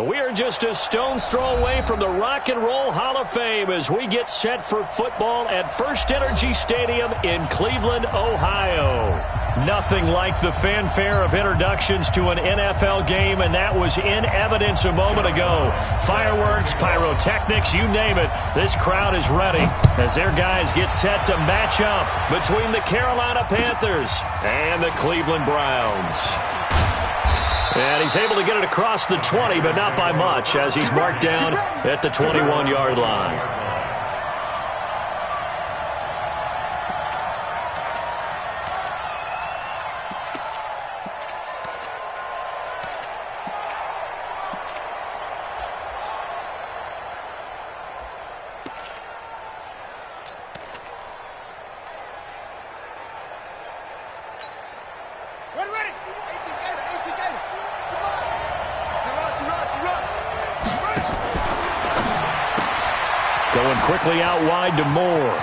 We're just a stone's throw away from the Rock and Roll Hall of Fame as we get set for football at First Energy Stadium in Cleveland, Ohio. Nothing like the fanfare of introductions to an NFL game, and that was in evidence a moment ago. Fireworks, pyrotechnics, you name it. This crowd is ready as their guys get set to match up between the Carolina Panthers and the Cleveland Browns. And he's able to get it across the 20, but not by much, as he's marked down at the 21-yard line. Going quickly out wide to Moore.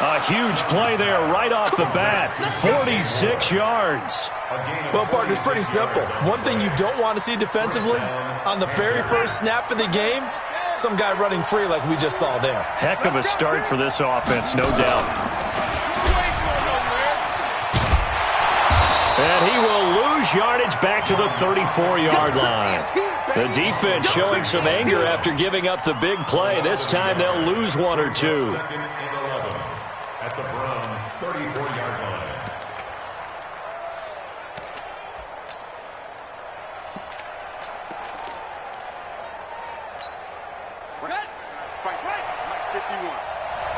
A huge play there right off the bat. 46 yards. Well, partner, it's pretty simple. One thing you don't want to see defensively, on the very first snap of the game, some guy running free like we just saw there. Heck of a start for this offense, no doubt. And he will lose yardage back to the 34-yard line. The defense showing some anger after giving up the big play. This time they'll lose one or two. At the Browns' 34-yard line.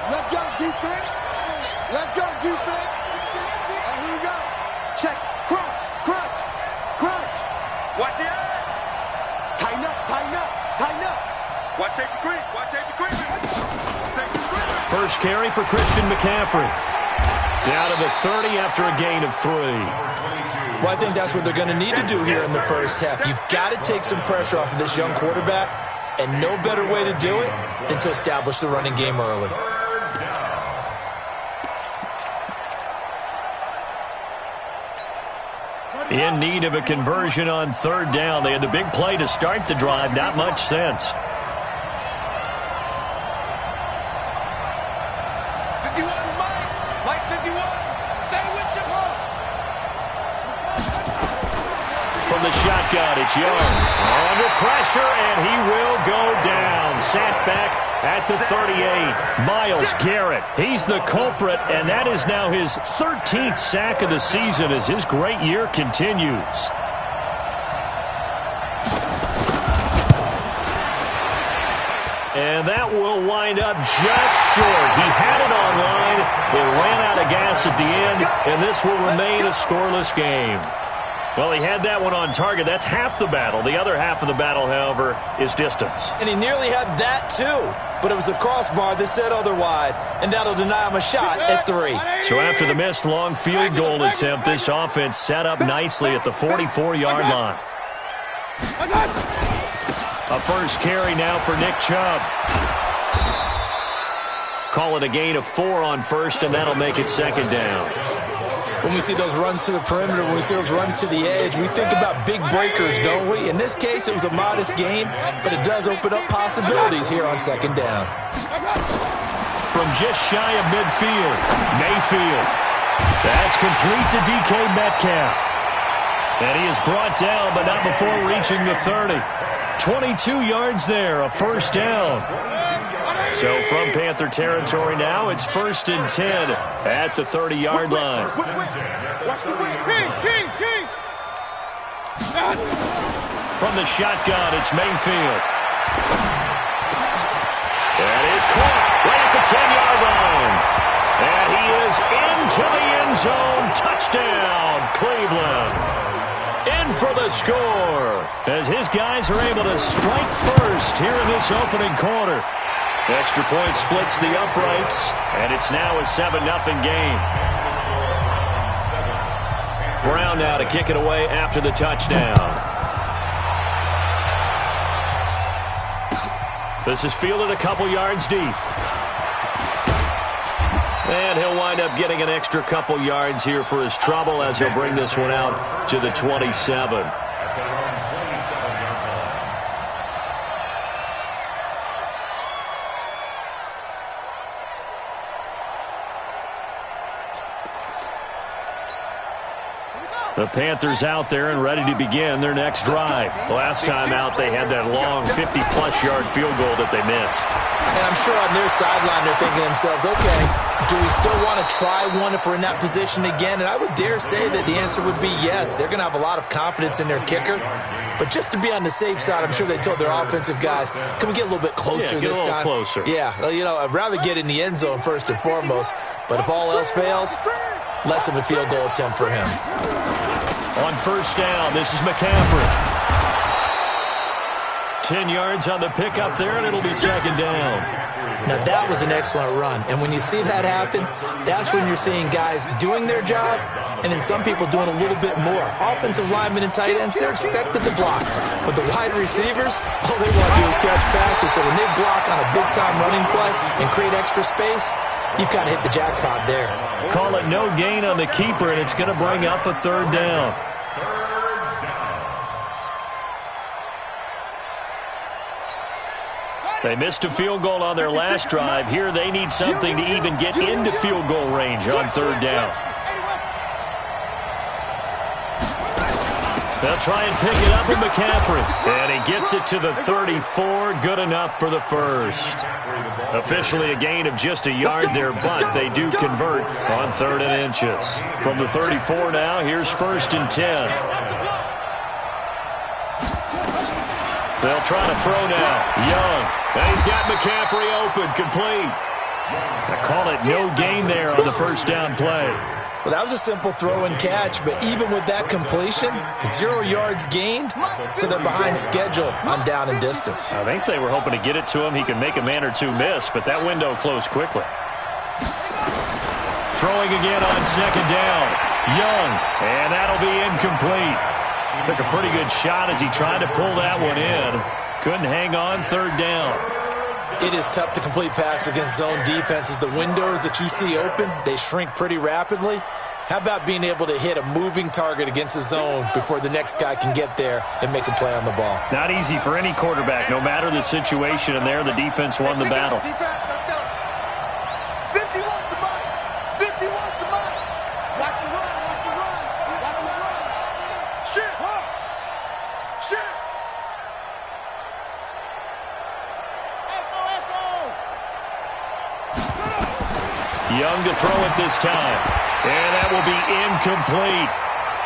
Let's go, defense. Let's go, defense. And here we go. Check. Crunch, crunch, crunch. Watch the eye. Tighten up, tighten up, tighten up. Watch safety creep. Watch safety creep. Safety creep. First carry for Christian McCaffrey. Down to the 30 after a gain of 3. Well, I think that's what they're going to need to do here in the first half. You've got to take some pressure off of this young quarterback, and no better way to do it than to establish the running game early. In need of a conversion on third down. They had the big play to start the drive. Not much sense. 51, Mike 51. Stay with you. From the shotgun, it's Young. Under pressure, and he will go down. Sacked back at the 38. Myles Garrett, he's the culprit, and that is now his 13th sack of the season as his great year continues. And that will wind up just short. He had it on line. It ran out of gas at the end, and this will remain a scoreless game. Well, he had that one on target. That's half the battle. The other half of the battle, however, is distance. And he nearly had that, too. But it was the crossbar that said otherwise, and that'll deny him a shot at 3. So after the missed long field goal attempt, this offense set up nicely at the 44-yard line. A first carry now for Nick Chubb. Call it a gain of 4 on first, and that'll make it second down. When we see those runs to the perimeter, when we see those runs to the edge, we think about big breakers, don't we? In this case, it was a modest gain, but it does open up possibilities here on second down. From just shy of midfield, Mayfield. That's complete to DK Metcalf. And he is brought down, but not before reaching the 30. 22 yards there, a first down. So from Panther territory now, it's 1st and 10 at the 30-yard line. From the shotgun, it's Mayfield. That is caught right at the 10-yard line. And he is into the end zone. Touchdown, Cleveland. In for the score as his guys are able to strike first here in this opening quarter. Extra point splits the uprights, and it's now a 7-0 game. Brown now to kick it away after the touchdown. This is fielded a couple yards deep. And he'll wind up getting an extra couple yards here for his trouble as he'll bring this one out to the 27. The Panthers out there and ready to begin their next drive. Last time out, they had that long 50-plus yard field goal that they missed. And I'm sure on their sideline, they're thinking to themselves, okay, do we still want to try one if we're in that position again? And I would dare say that the answer would be yes. They're going to have a lot of confidence in their kicker. But just to be on the safe side, I'm sure they told their offensive guys, can we get a little bit closer this time? Closer. Yeah, well, you know, I'd rather get in the end zone first and foremost. But if all else fails, less of a field goal attempt for him. On first down, this is McCaffrey. 10 yards on the pickup there, and it'll be second down. Now, that was an excellent run. And when you see that happen, that's when you're seeing guys doing their job and then some people doing a little bit more. Offensive linemen and tight ends, they're expected to block. But the wide receivers, all they want to do is catch passes. So when they block on a big-time running play and create extra space, you've got to hit the jackpot there. Call it no gain on the keeper, and it's going to bring up a third down. They missed a field goal on their last drive. Here they need something to even get into field goal range on third down. They'll try and pick it up with McCaffrey. And he gets it to the 34. Good enough for the first. Officially a gain of just a yard there, but they do convert on 3rd and inches. From the 34 now, here's 1st and 10. They'll try to throw now. Young. And he's got McCaffrey open, complete. I call it no gain there on the first down play. Well, that was a simple throw and catch, but even with that completion, 0 yards gained, so they're behind schedule on down and distance. I think they were hoping to get it to him. He could make a man or two miss, but that window closed quickly. Throwing again on second down. Young, and that'll be incomplete. Took a pretty good shot as he tried to pull that one in. Couldn't hang on, 3rd down. It is tough to complete passes against zone defenses. The windows that you see open, they shrink pretty rapidly. How about being able to hit a moving target against a zone before the next guy can get there and make a play on the ball? Not easy for any quarterback, no matter the situation, and there the defense won the battle. Defense, let's go. 50 wants the ball. 50 wants the ball. Watch the run, watch the run. Watch the run. Shit, huh? Shit. Young to throw it this time. And that will be incomplete.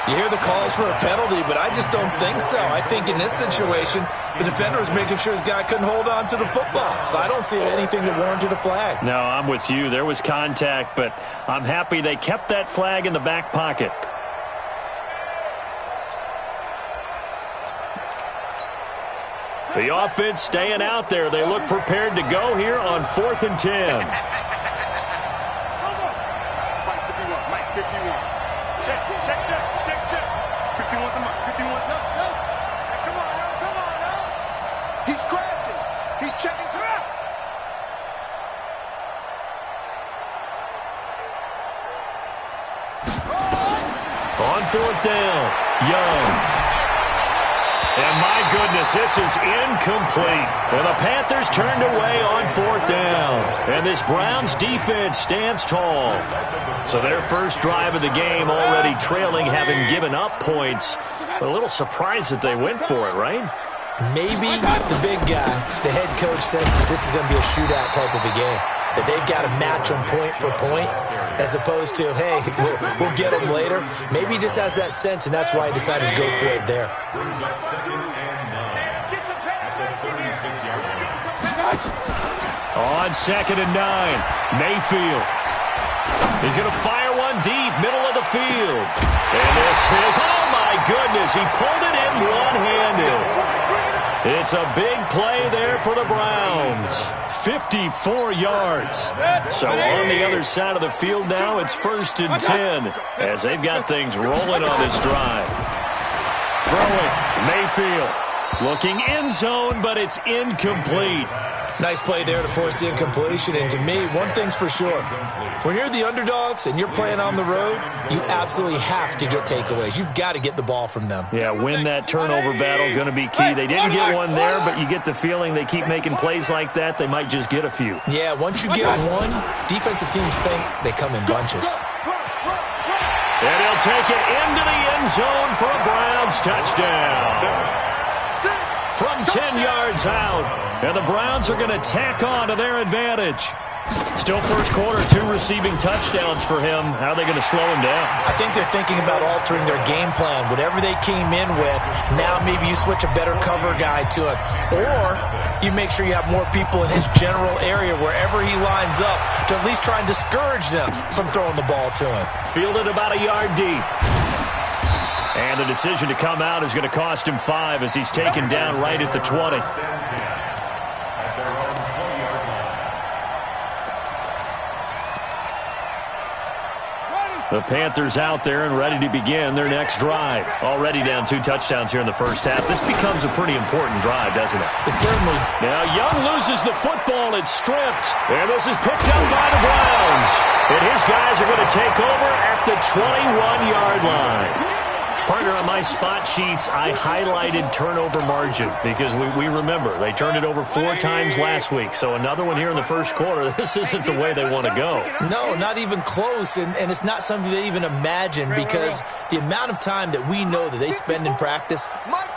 You hear the calls for a penalty, but I just don't think so. I think in this situation, the defender was making sure his guy couldn't hold on to the football. So I don't see anything that warranted a flag. No, I'm with you. There was contact, but I'm happy they kept that flag in the back pocket. The offense staying out there. They look prepared to go here on 4th and 10. On 4th down, Young. And my goodness, this is incomplete. And the Panthers turned away on 4th down. And this Browns defense stands tall. So their first drive of the game already trailing, having given up points. But a little surprised that they went for it, right? Maybe the big guy, the head coach, senses this is going to be a shootout type of a game. That they've got to match them point for point, as opposed to, hey, we'll get them later. Maybe he just has that sense, and that's why he decided to go for it there. On 2nd and 9, Mayfield. He's going to fire one deep, middle of the field. And this is, oh my goodness, he pulled it in one-handed. It's a big play there for the Browns. 54 yards. So on the other side of the field now, it's 1st and 10 as they've got things rolling on this drive. Throwing, Mayfield. Looking end zone, but it's incomplete. Nice play there to force the incompletion. And to me, one thing's for sure. When you're the underdogs and you're playing on the road, you absolutely have to get takeaways. You've got to get the ball from them. Yeah, win that turnover battle, going to be key. They didn't get one there, but you get the feeling they keep making plays like that, they might just get a few. Yeah, once you get one, defensive teams think they come in bunches. And he'll take it into the end zone for a Browns touchdown. From 10 yards out, and the Browns are going to tack on to their advantage. Still first quarter, 2 receiving touchdowns for him. How are they going to slow him down? I think they're thinking about altering their game plan. Whatever they came in with, now maybe you switch a better cover guy to him. Or you make sure you have more people in his general area wherever he lines up to at least try and discourage them from throwing the ball to him. Fielded about a yard deep. And the decision to come out is going to cost him 5 as he's taken down right at the 20. The Panthers out there and ready to begin their next drive. Already down 2 touchdowns here in the first half. This becomes a pretty important drive, doesn't it? It certainly. Now Young loses the football. It's stripped. And this is picked up by the Browns. And his guys are going to take over at the 21-yard line. Partner, on my spot sheets, I highlighted turnover margin because we remember they turned it over 4 times last week. So another one here in the first quarter. This isn't the way they want to go. No, not even close. And it's not something they even imagine because the amount of time that we know that they spend in practice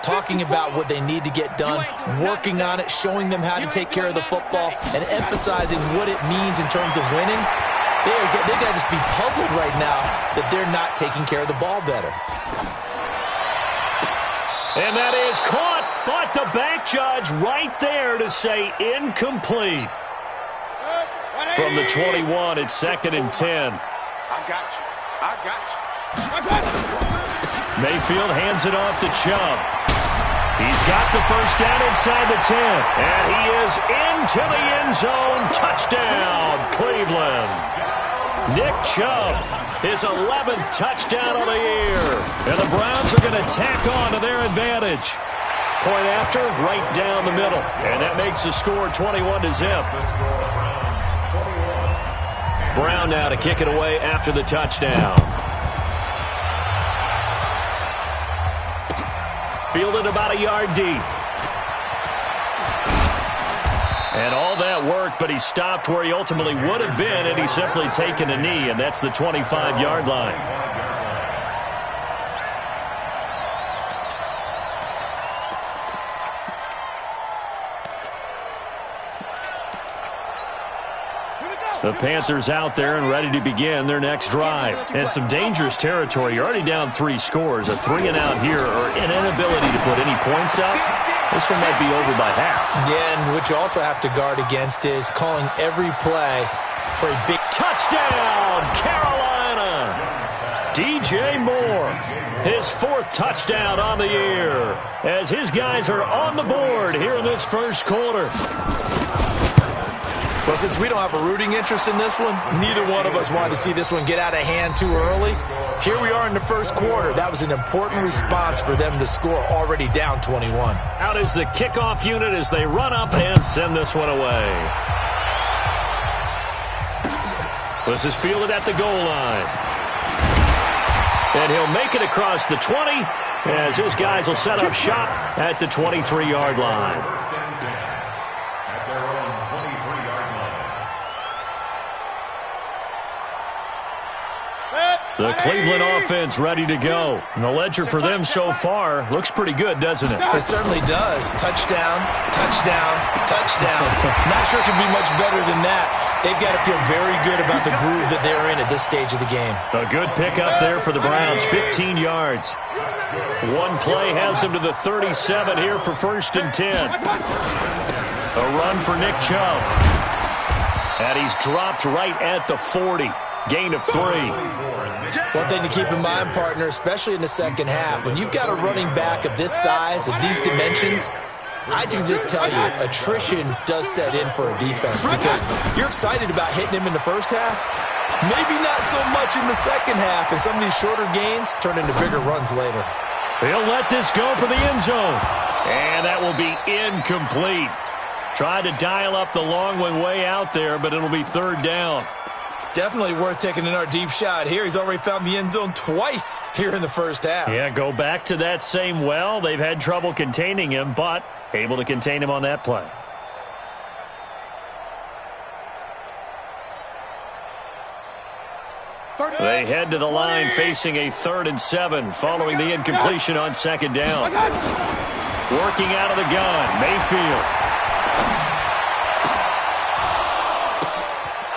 talking about what they need to get done, working on it, showing them how to take care of the football, and emphasizing what it means in terms of winning. They got to just be puzzled right now that they're not taking care of the ball better. And that is caught, but the back judge right there to say incomplete. From the 21, it's 2nd and 10. I got you. Mayfield hands it off to Chubb. He's got the first down inside the 10. And he is into the end zone. Touchdown, Cleveland. Nick Chubb, his 11th touchdown of the year. And the Browns are going to tack on to their advantage. Point after, right down the middle. And that makes the score 21-0. Brown now to kick it away after the touchdown. Fielded about a yard deep. And all that worked, but he stopped where he ultimately would have been, and he's simply taken a knee, and that's the 25-yard line. The Panthers out there and ready to begin their next drive. And some dangerous territory. You're already down 3 scores. A 3-and-out here or an inability to put any points up. This one might be over by half. Yeah, and what you also have to guard against is calling every play for a big touchdown, Carolina. DJ Moore, his 4th touchdown on the year as his guys are on the board here in this first quarter. Well, since we don't have a rooting interest in this one, neither one of us wanted to see this one get out of hand too early. Here we are in the first quarter. That was an important response for them to score, already down 21. Out is the kickoff unit as they run up and send this one away. This is fielded at the goal line. And he'll make it across the 20 as his guys will set up shop at the 23-yard line. The Cleveland offense ready to go. And the ledger for them so far looks pretty good, doesn't it? It certainly does. Touchdown, touchdown, touchdown. Not sure it can be much better than that. They've got to feel very good about the groove that they're in at this stage of the game. A good pickup there for the Browns, 15 yards. One play has them to the 37 here for 1st and 10. A run for Nick Chubb. And he's dropped right at the 40. Gain of 3. One thing to keep in mind, partner, especially in the second half, when you've got a running back of this size, of these dimensions, I can just tell you, attrition does set in for a defense because you're excited about hitting him in the first half. Maybe not so much in the second half, and some of these shorter gains turn into bigger runs later. He'll let this go for the end zone. And that will be incomplete. Tried to dial up the long one way out there, but it'll be third down. Definitely worth taking another deep shot here. He's already found the end zone twice here in the first half. Yeah, go back to that same well. They've had trouble containing him, but able to contain him on that play. They head to the line facing a 3rd and 7 following the incompletion on second down. Working out of the gun, Mayfield.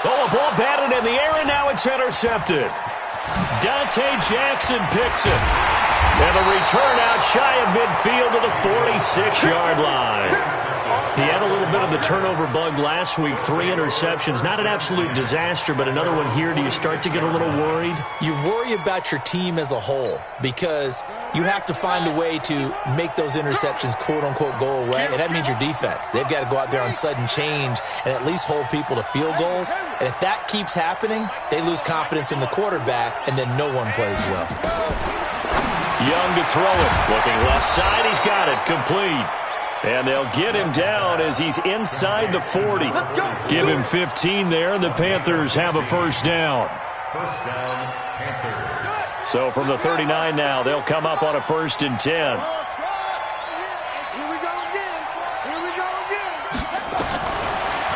Oh, a ball batted in the air, and now it's intercepted. Dante Jackson picks it. And a return out shy of midfield to the 46-yard line. He had a little bit of the turnover bug last week, 3 interceptions. Not an absolute disaster, but another one here. Do you start to get a little worried? You worry about your team as a whole because you have to find a way to make those interceptions, quote-unquote, go away, and that means your defense. They've got to go out there on sudden change and at least hold people to field goals. And if that keeps happening, they lose confidence in the quarterback, and then no one plays well. Young to throw it. Looking left side. He's got it. Complete. And they'll get him down as he's inside the 40. Give him 15 there, and the Panthers have a first down. First down, Panthers. So from the 39 now, they'll come up on a 1st and 10. Here we go again. Here we go again.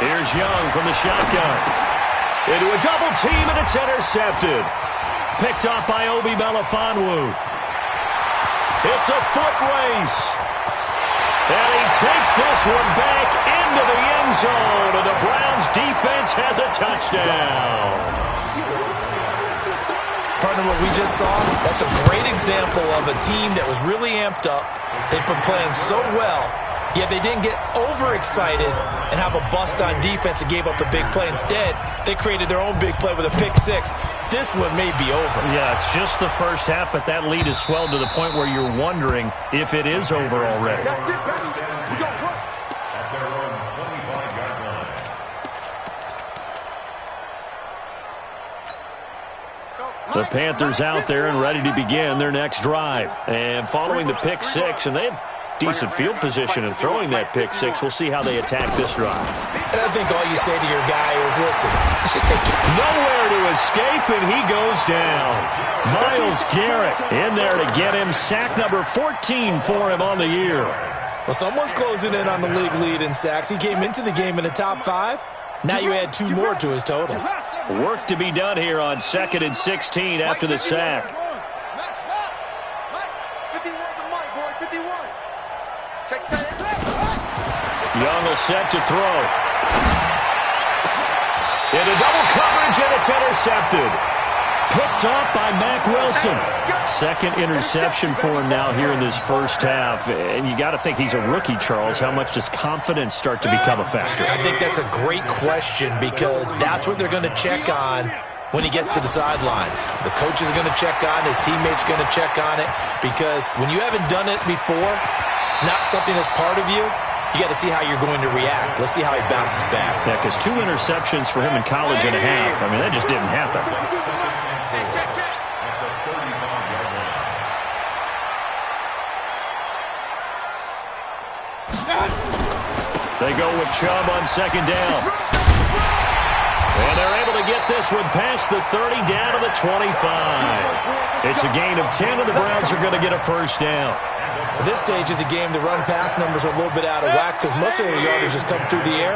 Here's Young from the shotgun. Into a double team, and it's intercepted. Picked off by Obi Melifonwu. It's a foot race. And he takes this one back into the end zone, and the Browns defense has a touchdown. Partner, what we just saw, that's a great example of a team that was really amped up. They've been playing so well, yet they didn't get overexcited and have a bust on defense and gave up a big play. Instead, they created their own big play with a pick 6. This one may be over. Yeah, it's just the first half, but that lead has swelled to the point where you're wondering if it is over already. That's it, baby. We go work. At their own 25-yard line. The Panthers out there and ready to begin their next drive. And following the pick 6, and they have decent field position in throwing that pick 6. We'll see how they attack this drive. And I think all you say to your guy is, listen, let's just take it. Nowhere to escape, and he goes down. Myles Garrett in there to get him. Sack number 14 for him on the year. Well, someone's closing in on the league lead in sacks. He came into the game in the top 5. Now you add 2 more to his total. Work to be done here on 2nd and 16 after the sack. Young will set to throw. Into double coverage, and it's intercepted. Picked off by Mack Wilson. 2nd interception for him now here in this first half. And you got to think he's a rookie, Charles. How much does confidence start to become a factor? I think that's a great question because that's what they're going to check on when he gets to the sidelines. The coach is going to check on, his teammates are going to check on it, because when you haven't done it before, it's not something that's part of you. You got to see how you're going to react. Let's see how he bounces back. Yeah, because 2 interceptions for him in college and a half. I mean, that just didn't happen. They go with Chubb on 2nd down. And they're able to get this one past the 30 down to the 25. It's a gain of 10, and the Browns are going to get a first down. At this stage of the game, the run-pass numbers are a little bit out of whack because most of the yardage just come through the air.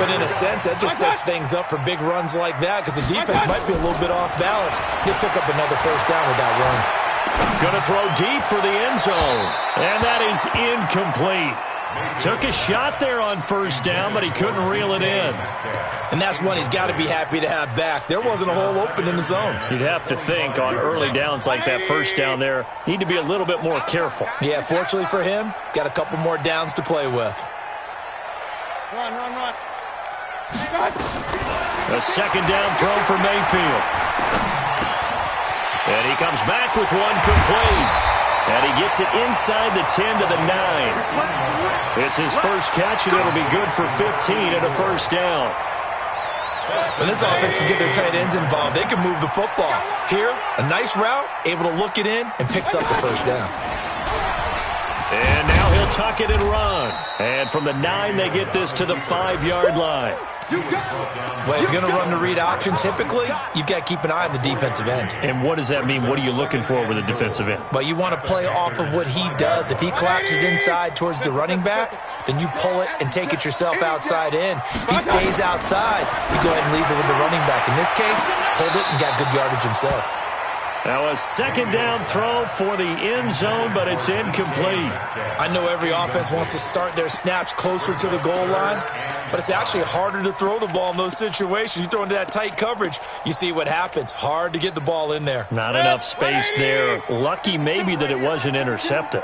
But in a sense, that just sets things up for big runs like that because the defense might be a little bit off balance. They pick up another first down with that run. Going to throw deep for the end zone. And that is incomplete. Took a shot there on first down, but he couldn't reel it in. And that's one he's got to be happy to have back. There wasn't a hole open in the zone. You'd have to think on early downs like that first down there, need to be a little bit more careful. Yeah, fortunately for him, got a couple more downs to play with. Run. A 2nd down throw for Mayfield. And he comes back with one complete. And he gets it inside the 10 to the 9. It's his first catch, and it'll be good for 15 and a first down. When this offense can get their tight ends involved, they can move the football. Here, a nice route, able to look it in, and picks up the first down. And now he'll tuck it and run. And from the 9, they get this to the 5-yard line. Well, if you're going to run the read option, typically, you've got to keep an eye on the defensive end. And what does that mean? What are you looking for with a defensive end? Well, you want to play off of what he does. If he collapses inside towards the running back, then you pull it and take it yourself outside in. If he stays outside, you go ahead and leave it with the running back. In this case, pulled it and got good yardage himself. Now a second down throw for the end zone, but it's incomplete. I know every offense wants to start their snaps closer to the goal line, but it's actually harder to throw the ball in those situations. You throw into that tight coverage, you see what happens. Hard to get the ball in there. Not enough space there. Lucky maybe that it wasn't intercepted.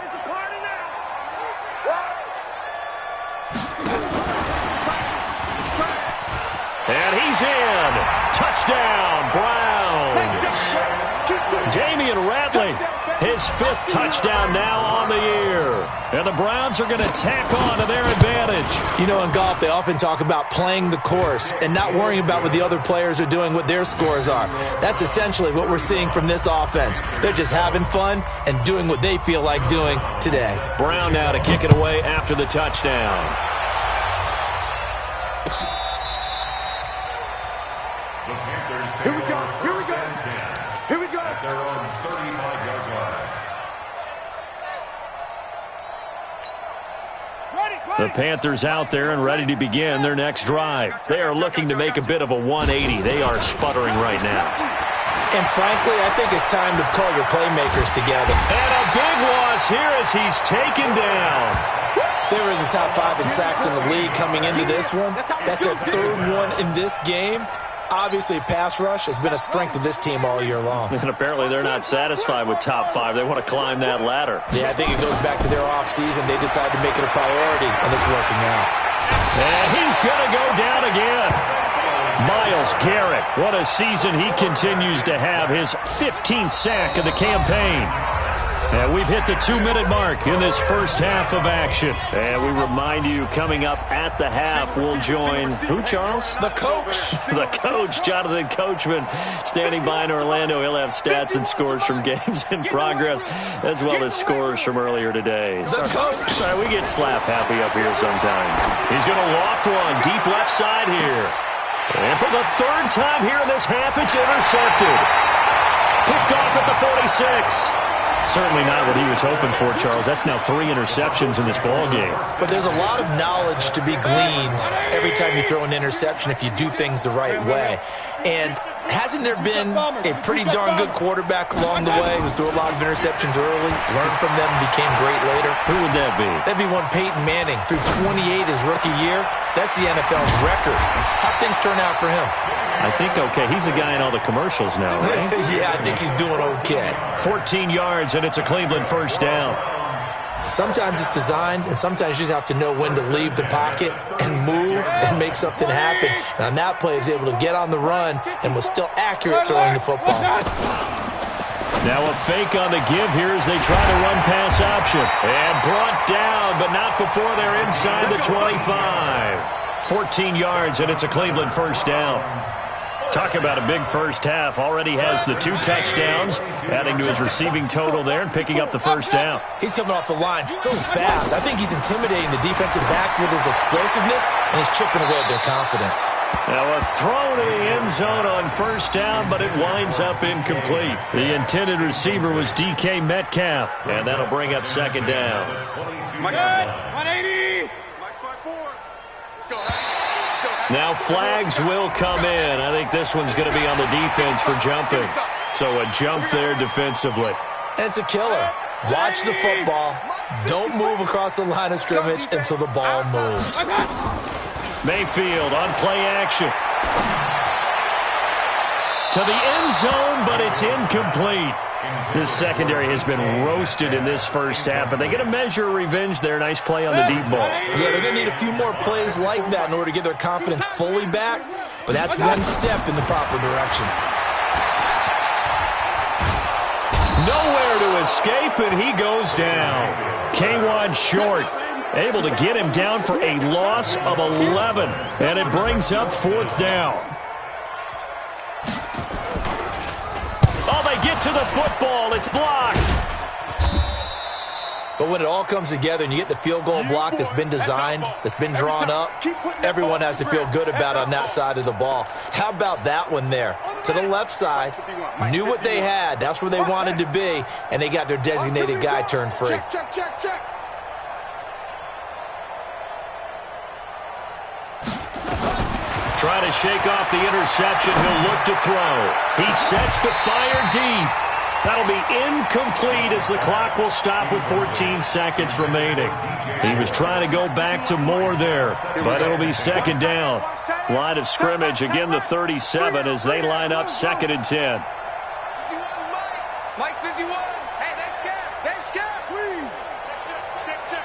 And he's in. Touchdown, Browns. Damian Ratley, his 5th touchdown now on the year. And the Browns are going to tack on to their advantage. You know, in golf, they often talk about playing the course and not worrying about what the other players are doing, what their scores are. That's essentially what we're seeing from this offense. They're just having fun and doing what they feel like doing today. Brown now to kick it away after the touchdown. Here we go. Here we go. Here we go. They're on 35-yard line. The Panthers out there and ready to begin their next drive. They are looking to make a bit of a 180. They are sputtering right now. And frankly, I think it's time to call your playmakers together. And a big loss here as he's taken down. They were in the top 5 in sacks in the league coming into this one. That's their 3rd one in this game. Obviously, pass rush has been a strength of this team all year long. And apparently they're not satisfied with top 5. They want to climb that ladder. Yeah, I think it goes back to their offseason. They decided to make it a priority, and it's working out. And he's going to go down again. Myles Garrett, what a season he continues to have. His 15th sack of the campaign. And we've hit the 2-minute mark in this first half of action. And we remind you, coming up at the half, we'll join who, Charles? The coach. The coach, Jonathan Coachman, standing by in Orlando. He'll have stats and scores from games in progress, as well as scores from earlier today. The coach. Sorry, we get slap happy up here sometimes. He's going to loft one deep left side here. And for the 3rd time here in this half, it's intercepted. Picked off at the 46. Certainly not what he was hoping for, Charles. That's now 3 interceptions in this ballgame. But there's a lot of knowledge to be gleaned every time you throw an interception if you do things the right way. And hasn't there been a pretty darn good quarterback along the way who threw a lot of interceptions early, learned from them, and became great later? Who would that be? That'd be one Peyton Manning. Threw 28 his rookie year. That's the NFL's record. How'd things turn out for him? I think okay. He's the guy in all the commercials now, right? Yeah, I think he's doing okay. 14 yards, and it's a Cleveland first down. Sometimes it's designed, and sometimes you just have to know when to leave the pocket and move and make something happen. And on that play, he was able to get on the run and was still accurate throwing the football. Now a fake on the give here as they try to run pass option. And brought down, but not before they're inside the 25. 14 yards, and it's a Cleveland first down. Talk about a big first half. Already has the 2 touchdowns, adding to his receiving total there and picking up the first down. He's coming off the line so fast. I think he's intimidating the defensive backs with his explosiveness, and he's chipping away at their confidence. Now a throw to the end zone on first down, but it winds up incomplete. The intended receiver was DK Metcalf, and that'll bring up second down. 180. Now flags will come in. I think this one's going to be on the defense for jumping. So a jump there defensively. And it's a killer. Watch the football. Don't move across the line of scrimmage until the ball moves. Mayfield on play action. To the end zone, but it's incomplete. This secondary has been roasted in this first half, and they get a measure of revenge there. Nice play on the deep ball. Yeah, they're going to need a few more plays like that in order to get their confidence fully back, but that's one step in the proper direction. Nowhere to escape, and he goes down. K-Wan Short able to get him down for a loss of 11, and it brings up 4th down. Oh, they get to the football. It's blocked. But when it all comes together and you get the field goal block that's been designed, that's been drawn up, everyone has to feel good about on that side of the ball. How about that one there? To the left side, knew what they had. That's where they wanted to be, and they got their designated guy turned free. Check. Trying to shake off the interception. He'll look to throw. He sets to fire deep. That'll be incomplete as the clock will stop with 14 seconds remaining. He was trying to go back to more there, but it'll be second down. Line of scrimmage, again the 37 as they line up 2nd and 10. Mike 51. Hey, they scared. Check.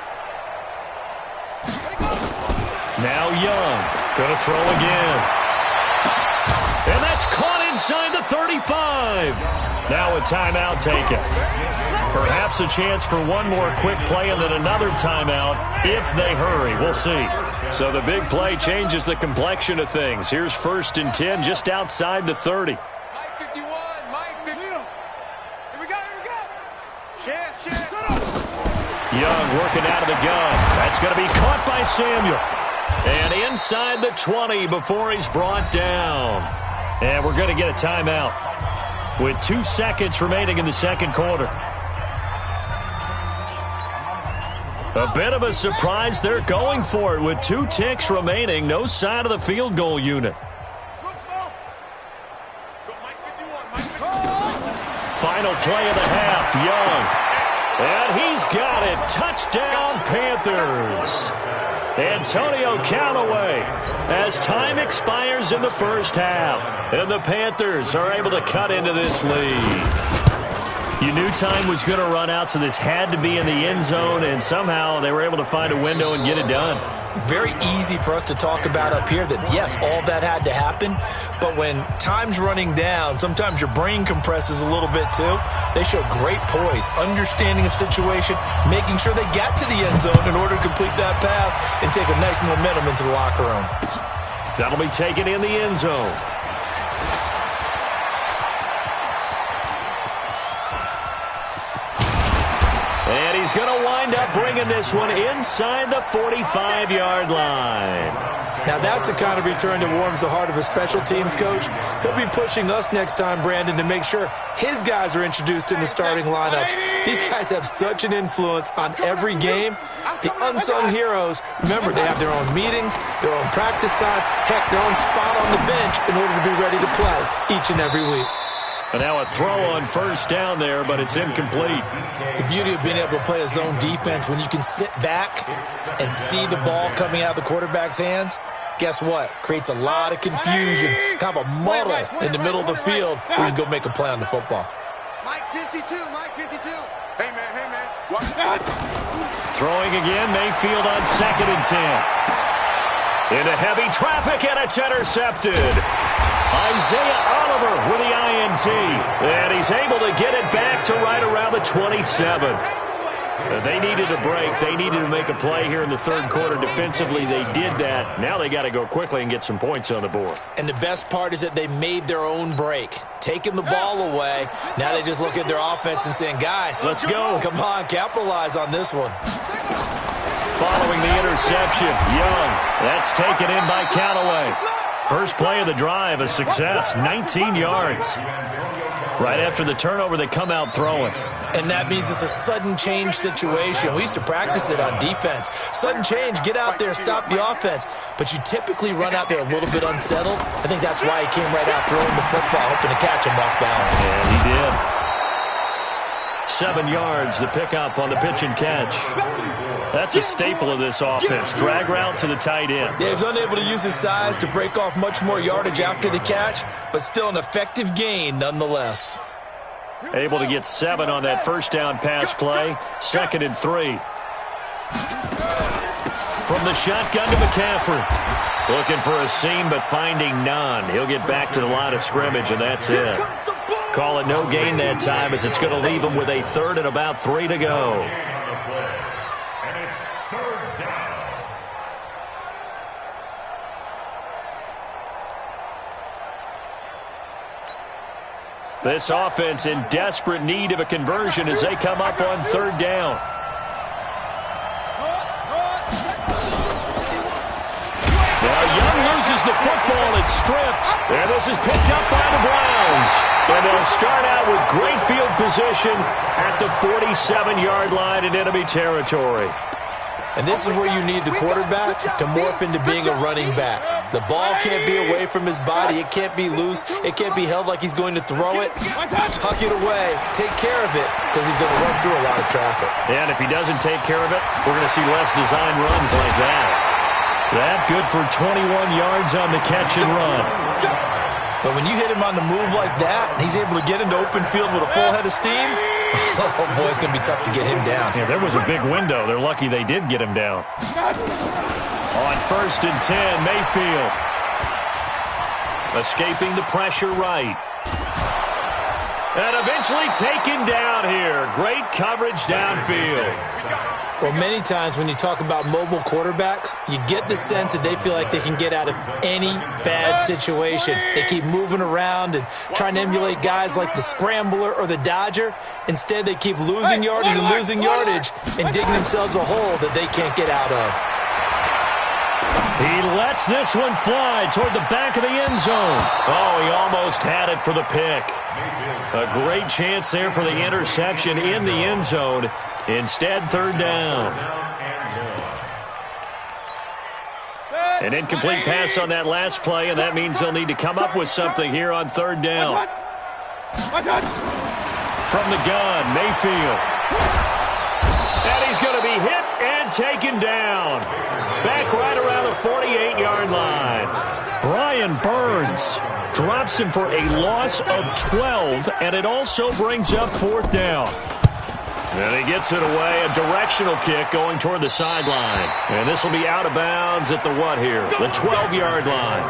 Now Young, gonna throw again. And that's caught inside the 35. Now a timeout taken. Perhaps a chance for one more quick play and then another timeout if they hurry. We'll see. So the big play changes the complexion of things. Here's 1st and 10 just outside the 30. Mike 51. Mike 50. Here we go. Chef. Young working out of the gun. That's going to be caught by Samuel. And inside the 20 before he's brought down. And we're going to get a timeout with 2 seconds remaining in the second quarter. A bit of a surprise. They're going for it with 2 ticks remaining. No sign of the field goal unit. Final play of the half. Young. And he's got it. Touchdown, Panthers. Antonio Callaway as time expires in the first half. And the Panthers are able to cut into this lead. You knew time was going to run out, so this had to be in the end zone, and somehow they were able to find a window and get it done. Very easy for us to talk about up here that, yes, all that had to happen, but when time's running down, sometimes your brain compresses a little bit too. They show great poise, understanding of situation, making sure they got to the end zone in order to complete that pass and take a nice momentum into the locker room. That'll be taken in the end zone. And he's going to wind up bringing this one inside the 45-yard line. Now that's the kind of return that warms the heart of a special teams coach. He'll be pushing us next time, Brandon, to make sure his guys are introduced in the starting lineups. These guys have such an influence on every game. The unsung heroes, remember, they have their own meetings, their own practice time, heck, their own spot on the bench in order to be ready to play each and every week. And now a throw on first down there, but it's incomplete. The beauty of being able to play a zone defense, when you can sit back and see the ball coming out of the quarterback's hands, guess what? Creates a lot of confusion, kind of a muddle in the middle of the field where you can go make a play on the football. Mike 52. Hey, man. Throwing again, Mayfield on 2nd and 10. Into heavy traffic, and it's intercepted. Isaiah Oliver with the INT. And he's able to get it back to right around the 27. They needed a break. They needed to make a play here in the third quarter. Defensively, they did that. Now they got to go quickly and get some points on the board. And the best part is that they made their own break. Taking the ball away. Now they just look at their offense and saying, guys, let's go. Come on, capitalize on this one. Following the interception, Young. That's taken in by Callaway. First play of the drive, a success, 19 yards. Right after the turnover, they come out throwing. And that means it's a sudden change situation. We used to practice it on defense. Sudden change, get out there, stop the offense. But you typically run out there a little bit unsettled. I think that's why he came right out throwing the football, hoping to catch him off balance. And he did. 7 yards, the pickup on the pitch and catch. That's a staple of this offense. Drag route to the tight end. Yeah, he was unable to use his size to break off much more yardage after the catch, but still an effective gain nonetheless. Able to get 7 on that first down pass play. 2nd and 3. From the shotgun to McCaffrey. Looking for a seam, but finding none. He'll get back to the line of scrimmage, and that's it. Call it no gain that time, as it's going to leave him with a 3rd and about 3 to go. And it's 3rd down. This offense in desperate need of a conversion as they come up on 3rd down. gets stripped. And this is picked up by the Browns. And they'll start out with great field position at the 47-yard line in enemy territory. And this is where you need the quarterback to morph into being a running back. The ball can't be away from his body. It can't be loose. It can't be held like he's going to throw it. Tuck it away. Take care of it because he's going to run through a lot of traffic. And if he doesn't take care of it, we're going to see less design runs like that. That good for 21 yards on the catch and run. But when you hit him on the move like that, and he's able to get into open field with a full head of steam, oh, boy, it's going to be tough to get him down. Yeah, there was a big window. They're lucky they did get him down. On 1st and 10, Mayfield. Escaping the pressure right. And eventually taken down here. Great coverage downfield. Well, many times when you talk about mobile quarterbacks, you get the sense that they feel like they can get out of any bad situation. They keep moving around and trying to emulate guys like the Scrambler or the Dodger. Instead, they keep losing yardage and losing yardage and digging themselves a hole that they can't get out of. He lets this one fly toward the back of the end zone. Oh, he almost had it for the pick. A great chance there for the interception in the end zone. Instead, 3rd down. An incomplete pass on that last play, and that means they'll need to come up with something here on 3rd down. From the gun, Mayfield. And he's going to be hit and taken down. Back right around the 48-yard line. Brian Burns drops him for a loss of 12, and it also brings up 4th down. And he gets it away, a directional kick going toward the sideline. And this will be out of bounds at the what here? The 12-yard line.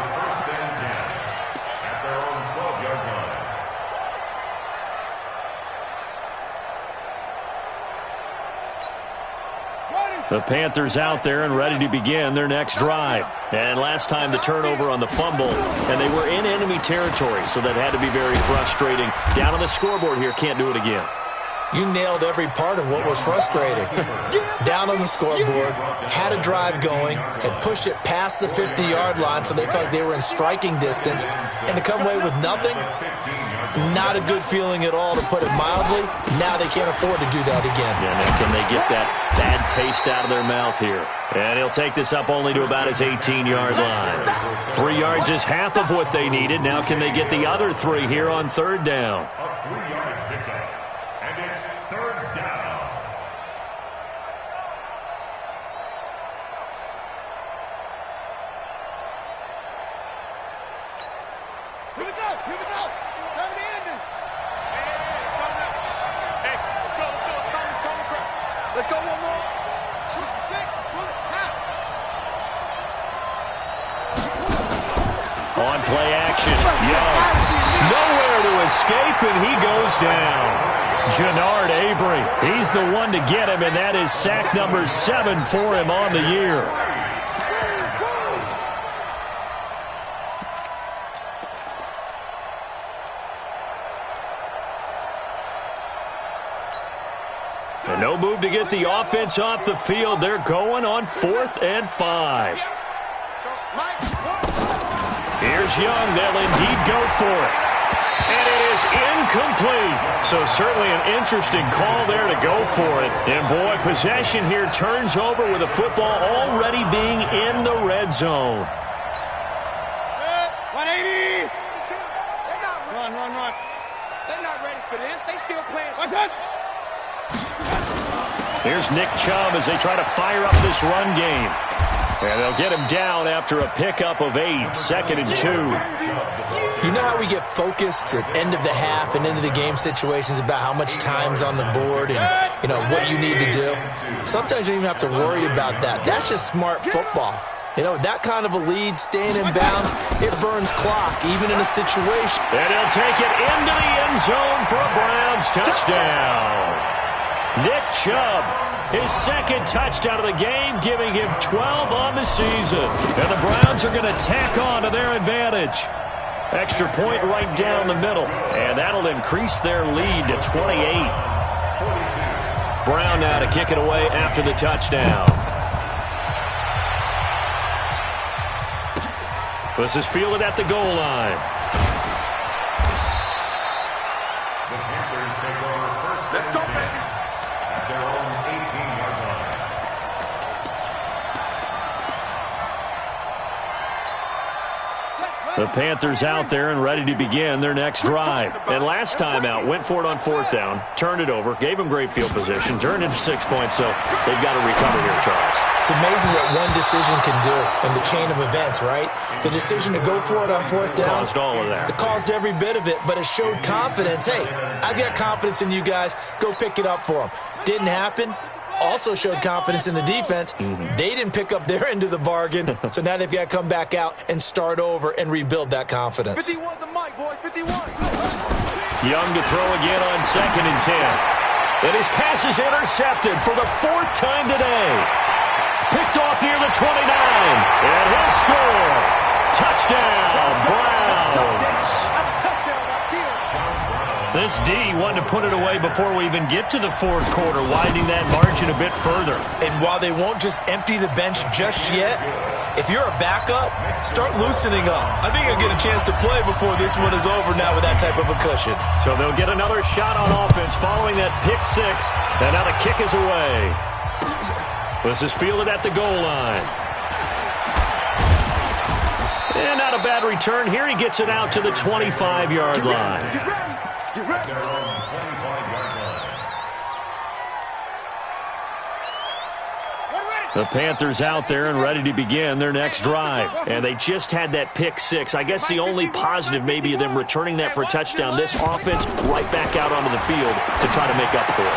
The Panthers out there and ready to begin their next drive. And last time the turnover on the fumble, and they were in enemy territory, so that had to be very frustrating. Down on the scoreboard here, can't do it again. You nailed every part of what was frustrating. Down on the scoreboard, had a drive going, had pushed it past the 50-yard line so they felt like they were in striking distance, and to come away with nothing, not a good feeling at all, to put it mildly. Now they can't afford to do that again. Yeah, now can they get that bad taste out of their mouth here? And he'll take this up only to about his 18-yard line. 3 yards is half of what they needed. Now can they get the other 3 here on 3rd down? A 3-yard pickup. And it's 3rd down. Here we go. Here we go. Time to end it. Hey, let's go. Come across. Let's go one more. 6. Pull it. On play action, Young. Nowhere to escape, and he goes down. Jannard Avery, he's the one to get him, and that is sack number 7 for him on the year. And no move to get the offense off the field. They're going on 4th and 5. Here's Young. They'll indeed go for it. And it is incomplete. So certainly an interesting call there to go for it. And boy, possession here turns over with the football already being in the red zone. 180. Run. They're not ready for this. They still playing. What's that? Here's Nick Chubb as they try to fire up this run game. And they'll get him down after a pickup of 8, 2nd and 2. You know how we get focused at end of the half and into the game situations about how much time's on the board and, you know, what you need to do? Sometimes you don't even have to worry about that. That's just smart football. You know, that kind of a lead, staying in bounds, it burns clock, even in a situation. And he'll take it into the end zone for a Browns touchdown. Nick Chubb, his 2nd touchdown of the game, giving him 12 on the season. And the Browns are going to tack on to their advantage. Extra point right down the middle, and that'll increase their lead to 28. Brown now to kick it away after the touchdown. This is fielded at the goal line. The Panthers take over first. Let's go, baby. At their own 18-yard line. The Panthers out there and ready to begin their next drive. And last time out, went for it on fourth down, turned it over, gave them great field position, turned into 6 points, so they've got to recover here, Charles. It's amazing what one decision can do in the chain of events, right? The decision to go for it on fourth down. Caused all of that. It caused every bit of it, but it showed confidence. Hey, I've got confidence in you guys. Go pick it up for them. Didn't happen. Also showed confidence in the defense. They didn't pick up their end of the bargain, so now they've got to come back out and start over and rebuild that confidence. 51 the mic, boys. 51. Young to throw again on 2nd and 10. And his pass is intercepted for the 4th time today. Picked off near the 29. And he'll score. Touchdown, Browns. This D wanted to put it away before we even get to the 4th quarter, widening that margin a bit further. And while they won't just empty the bench just yet, if you're a backup, start loosening up. I think you'll get a chance to play before this one is over now with that type of a cushion. So they'll get another shot on offense following that pick 6. And now the kick is away. This is fielded at the goal line. And not a bad return here. He gets it out to the 25-yard line. Their own 25-yard line. The Panthers out there and ready to begin their next drive. And they just had that pick 6. I guess the only positive maybe of them returning that for a touchdown. This offense right back out onto the field to try to make up for it.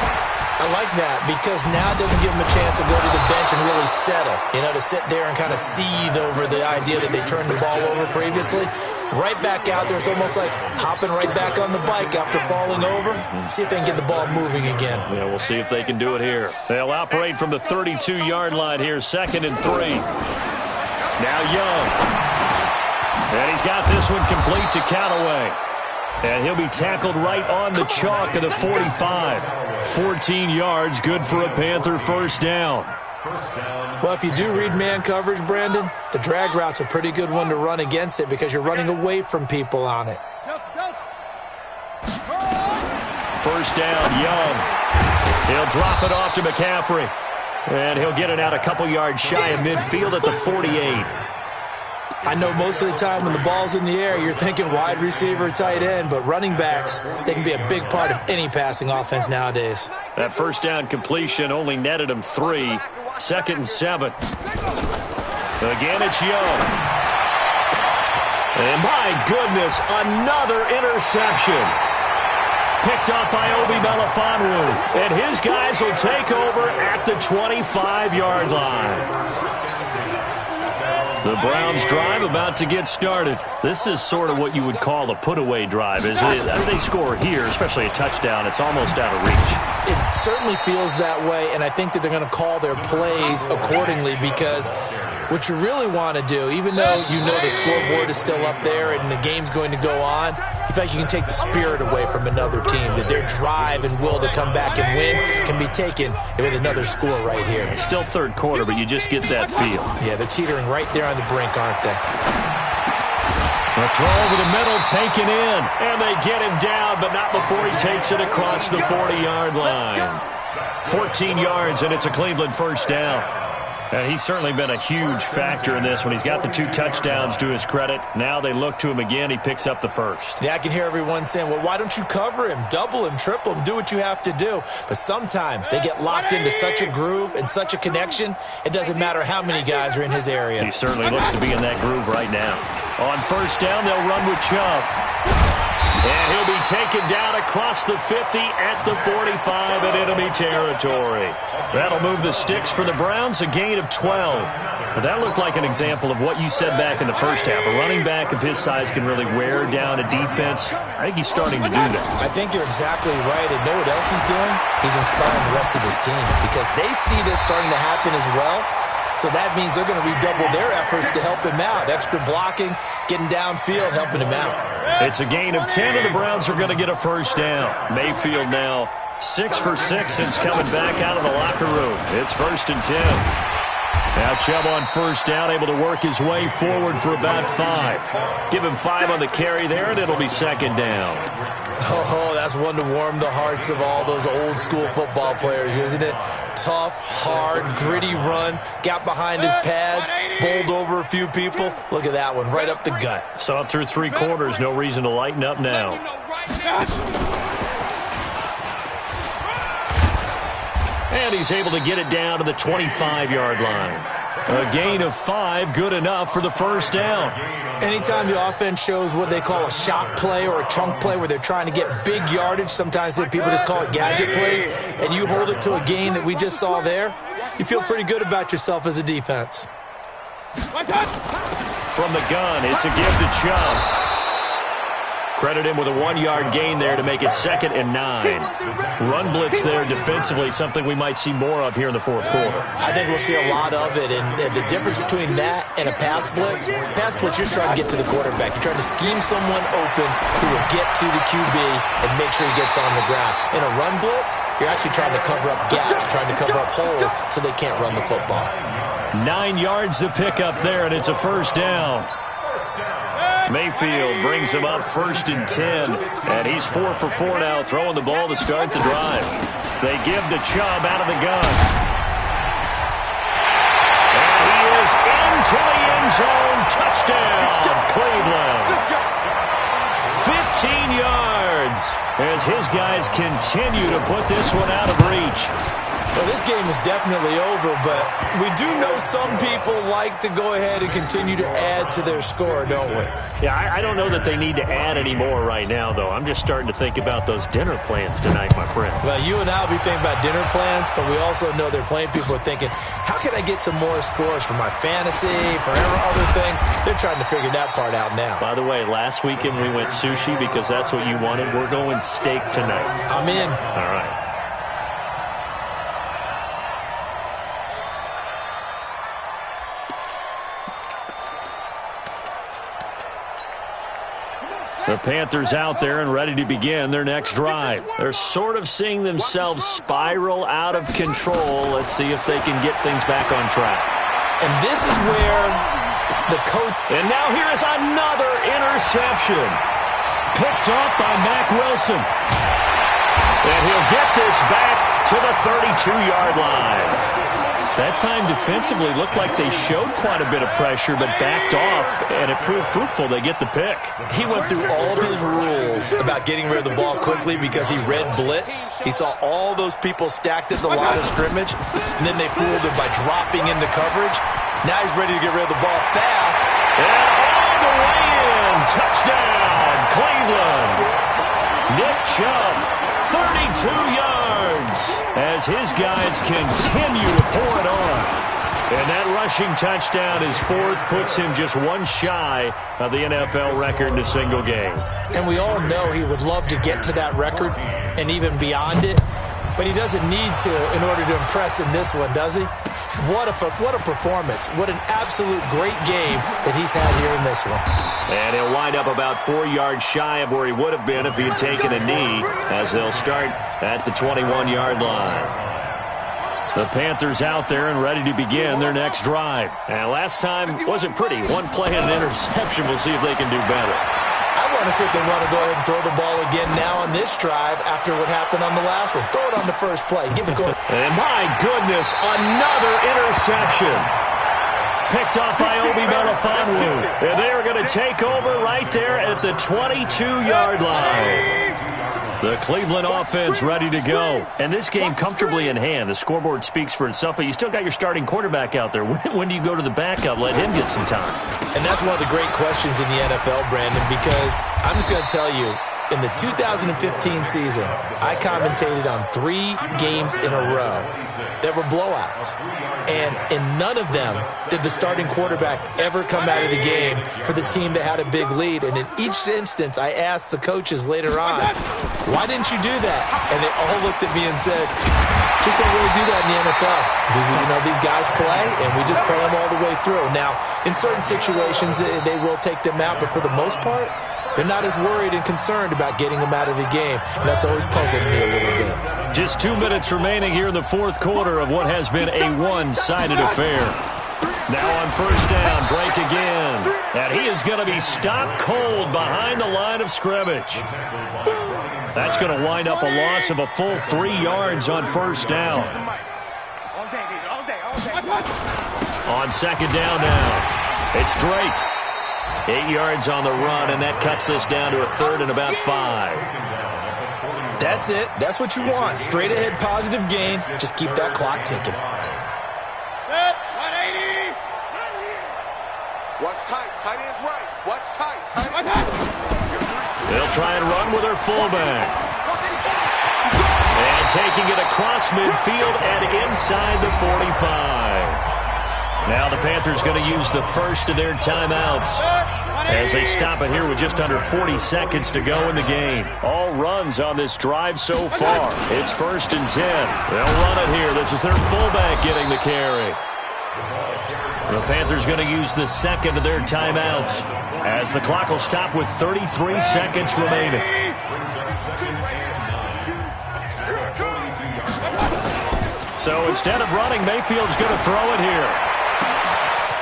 I like that because now it doesn't give them a chance to go to the bench and really settle, to sit there and kind of seethe over the idea that they turned the ball over previously. Right back out there, it's almost like hopping right back on the bike after falling over. See if they can get the ball moving again. Yeah, we'll see if they can do it here. They'll operate from the 32-yard line here, 2nd and 3. Now Young. And he's got this one complete to Callaway. And he'll be tackled right on the chalk of the 45. 14 yards, good for a Panther first down. Well, if you do read man coverage, Brandon, the drag route's a pretty good one to run against it because you're running away from people on it. First down, Young. He'll drop it off to McCaffrey. And he'll get it out a couple yards shy of midfield at the 48. I know most of the time when the ball's in the air, you're thinking wide receiver, tight end, but running backs, they can be a big part of any passing offense nowadays. That first down completion only netted him 3. 2nd and 7. Again, it's Young. And my goodness, another interception. Picked up by Obi Melifonwu. And his guys will take over at the 25-yard line. The Browns drive about to get started. This is sort of what you would call a put-away drive. As they score here, especially a touchdown, it's almost out of reach. It certainly feels that way, and I think that they're going to call their plays accordingly because what you really want to do, even though you know the scoreboard is still up there and the game's going to go on, you feel like you can take the spirit away from another team, that their drive and will to come back and win can be taken with another score right here. Still 3rd quarter, but you just get that feel. Yeah, they're teetering right there on the brink, aren't they? A throw over the middle, taken in, and they get him down, but not before he takes it across the 40-yard line. 14 yards, and it's a Cleveland first down. And he's certainly been a huge factor in this when he's got the 2 touchdowns to his credit. Now they look to him again. He picks up the first. Yeah, I can hear everyone saying, well, why don't you cover him, double him, triple him, do what you have to do. But sometimes they get locked into such a groove and such a connection, it doesn't matter how many guys are in his area. He certainly looks to be in that groove right now. On first down, they'll run with Chubb. And he'll be taken down across the 50 at the 45 in enemy territory. That'll move the sticks for the Browns, a gain of 12. But that looked like an example of what you said back in the first half. A running back of his size can really wear down a defense. I think he's starting to do that. I think you're exactly right. And know what else he's doing? He's inspiring the rest of his team because they see this starting to happen as well. So that means they're going to redouble their efforts to help him out. Extra blocking, getting downfield, helping him out. It's a gain of 10, and the Browns are going to get a first down. Mayfield now 6 for 6 since coming back out of the locker room. It's 1st and 10. Now Chubb on first down, able to work his way forward for about 5. Give him 5 on the carry there, and it'll be second down. Oh, that's one to warm the hearts of all those old-school football players, isn't it? Tough, hard, gritty run, got behind his pads, bowled over a few people. Look at that one, right up the gut. Saw it through 3 quarters, no reason to lighten up now. And he's able to get it down to the 25-yard line. A gain of 5, good enough for the first down. Anytime the offense shows what they call a shot play or a chunk play where they're trying to get big yardage, sometimes people just call it gadget plays, and you hold it to a gain that we just saw there, you feel pretty good about yourself as a defense. From the gun, it's a give to Chubb. Credit him with a 1-yard gain there to make it 2nd and 9. Run blitz there defensively, something we might see more of here in the fourth quarter. I think we'll see a lot of it, and the difference between that and a pass blitz, you're just trying to get to the quarterback. You're trying to scheme someone open who will get to the QB and make sure he gets on the ground. In a run blitz, you're actually trying to cover up gaps, trying to cover up holes so they can't run the football. 9 yards to pick up there, and it's a first down. Mayfield brings him up 1st and 10, and he's 4 for 4 now, throwing the ball to start the drive. They give to Chubb out of the gun. And he is into the end zone. Touchdown, Cleveland. 15 yards as his guys continue to put this one out of reach. Well, this game is definitely over, but we do know some people like to go ahead and continue to add to their score, don't we? Yeah, I don't know that they need to add any more right now, though. I'm just starting to think about those dinner plans tonight, my friend. Well, you and I will be thinking about dinner plans, but we also know they're playing people are thinking, how can I get some more scores for my fantasy, for other things? They're trying to figure that part out now. By the way, last weekend we went sushi because that's what you wanted. We're going steak tonight. I'm in. All right. The Panthers out there and ready to begin their next drive. They're sort of seeing themselves spiral out of control. Let's see if they can get things back on track. And this is where the coach... And now here is another interception. Picked off by Mack Wilson. And he'll get this back to the 32-yard line. That time defensively looked like they showed quite a bit of pressure but backed off, and it proved fruitful. They get the pick. He went through all of his rules about getting rid of the ball quickly because he read blitz. He saw all those people stacked at the line of scrimmage, and then they fooled him by dropping into coverage. Now he's ready to get rid of the ball fast. And all the way in. Touchdown, Cleveland. Nick Chubb, 32 yards. As his guys continue to pour it on. And that rushing touchdown, his 4th, puts him just 1 shy of the NFL record in a single game. And we all know he would love to get to that record and even beyond it. But he doesn't need to in order to impress in this one, does he? What a performance. What an absolute great game that he's had here in this one. And he'll wind up about 4 yards shy of where he would have been if he had taken a knee, as they'll start at the 21-yard line. The Panthers out there and ready to begin their next drive. And last time wasn't pretty. 1 play and an interception. We'll see if they can do better. I want to see if they want to go ahead and throw the ball again now on this drive after what happened on the last one. Throw it on the first play. Give it going. And my goodness, another interception. Picked off by Obi Melifonwu. And they are going to take over right there at the 22-yard line. The Cleveland offense ready to go. And this game comfortably in hand. The scoreboard speaks for itself, but you still got your starting quarterback out there. When do you go to the backup? Let him get some time. And that's one of the great questions in the NFL, Brandon, because I'm just going to tell you, in the 2015 season, I commentated on 3 games in a row that were blowouts. And in none of them did the starting quarterback ever come out of the game for the team that had a big lead. And in each instance, I asked the coaches later on, why didn't you do that? And they all looked at me and said, just don't really do that in the NFL. These guys play, and we just play them all the way through. Now, in certain situations, they will take them out, but for the most part, they're not as worried and concerned about getting them out of the game. And that's always puzzled me a little bit. Just 2 minutes remaining here in the fourth quarter of what has been a one-sided affair. Now on first down, Drake again. And he is going to be stopped cold behind the line of scrimmage. That's going to wind up a loss of a full 3 yards on first down. On second down now, it's Drake. 8 yards on the run, and that cuts us down to a third and about 5. That's it. That's what you want. Straight ahead positive gain. Just keep that clock ticking. Watch tight. Tight end's right. Watch tight. Tight end. They'll try and run with their fullback. And taking it across midfield and inside the 45. Now the Panthers going to use the first of their timeouts as they stop it here with just under 40 seconds to go in the game. All runs on this drive so far. It's 1st and 10. They'll run it here. This is their fullback getting the carry. The Panthers going to use the second of their timeouts as the clock will stop with 33 seconds remaining. So instead of running, Mayfield's going to throw it here.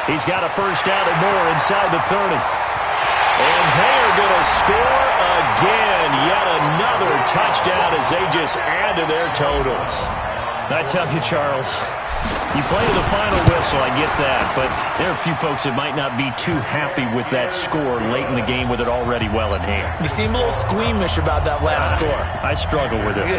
He's got a first down and more inside the 30. And they're going to score again. Yet another touchdown as they just add to their totals. I tell you, Charles, you play to the final whistle, I get that, but there are a few folks that might not be too happy with that score late in the game with it already well in hand. You seem a little squeamish about that last score. I struggle with it.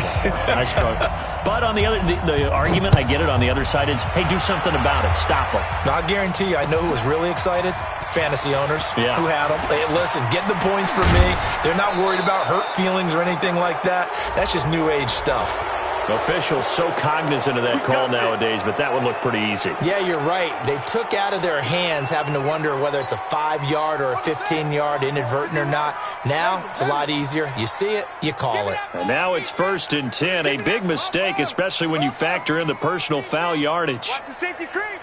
I struggle. But on the other, the argument, I get it on the other side is, hey, do something about it. Stop them. I guarantee you, I know who was really excited. Fantasy owners who had them. Hey, listen, get the points for me. They're not worried about hurt feelings or anything like that. That's just new age stuff. Officials so cognizant of that call nowadays, but that one looked pretty easy. Yeah, you're right. They took out of their hands having to wonder whether it's a 5-yard or a 15-yard inadvertent or not. Now, it's a lot easier. You see it, you call it. And now it's 1st and 10. A big mistake, especially when you factor in the personal foul yardage. Watch the safety creep.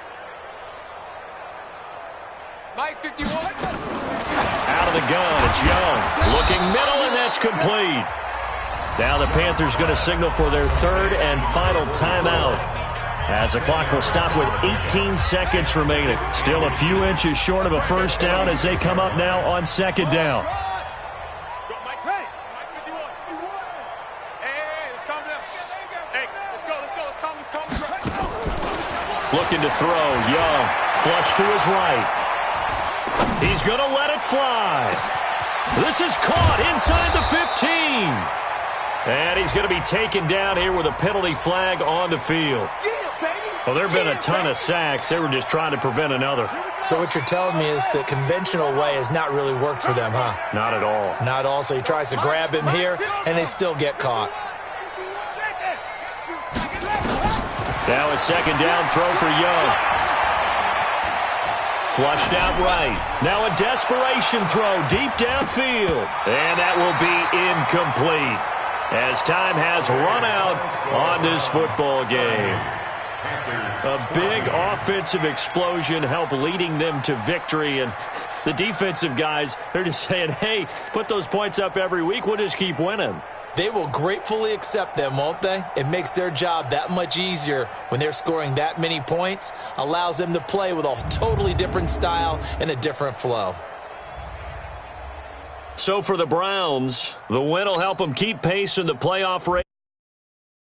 Mike 51. Out of the gun, it's Young. Looking middle, and that's complete. Now the Panthers going to signal for their third and final timeout as the clock will stop with 18 seconds remaining. Still a few inches short of a first down as they come up now on second down. Looking to throw, Young. Flush to his right. He's going to let it fly. This is caught inside the 15. And he's going to be taken down here with a penalty flag on the field. Well, there have been a ton of sacks. They were just trying to prevent another. So what you're telling me is the conventional way has not really worked for them, huh? Not at all. Not at all. So he tries to grab him here, and they still get caught. Now a second down throw for Young. Flushed out right. Now a desperation throw deep downfield. And that will be incomplete as time has run out on this football game. A big offensive explosion helped leading them to victory. And the defensive guys, they're just saying, hey, put those points up every week. We'll just keep winning. They will gratefully accept them, won't they? It makes their job that much easier when they're scoring that many points. Allows them to play with a totally different style and a different flow. So for the Browns, the win will help them keep pace in the playoff race.